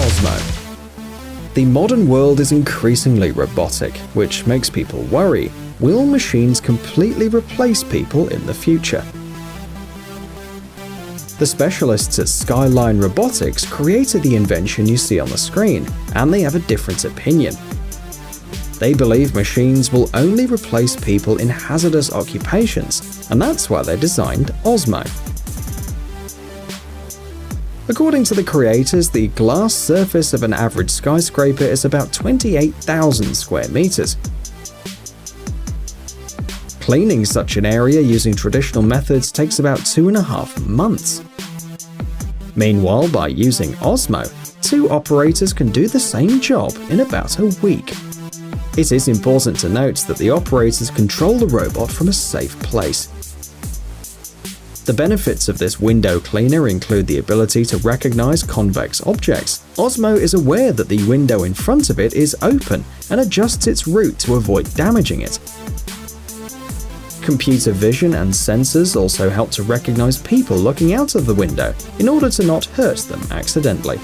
Ozmo. The modern world is increasingly robotic, which makes people worry. Will machines completely replace people in the future? The specialists at Skyline Robotics created the invention you see on the screen, and they have a different opinion. They believe machines will only replace people in hazardous occupations, and that's why they designed Ozmo. According to the creators, the glass surface of an average skyscraper is about 28,000 square meters. Cleaning such an area using traditional methods takes about 2.5 months. Meanwhile, by using Ozmo, 2 operators can do the same job in about a week. It is important to note that the operators control the robot from a safe place. The benefits of this window cleaner include the ability to recognize convex objects. Ozmo is aware that the window in front of it is open and adjusts its route to avoid damaging it. Computer vision and sensors also help to recognize people looking out of the window in order to not hurt them accidentally.